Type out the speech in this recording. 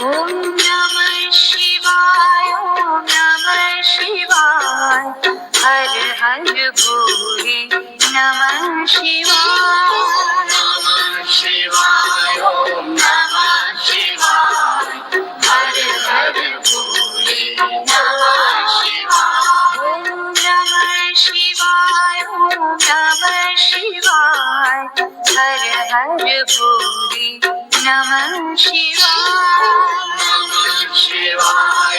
ओम नमः शिवाय, ओम नमः शिवाय, हर हर भोले नमः शिवाय। ओम नमः शिवाय, ओम नमः शिवाय, हर हर भोले नमः शिवाय। ओम नमः शिवाय, ओम नमः शिवाय, हर हर भोले नमः शिवाय। ओम नमः शिवाय,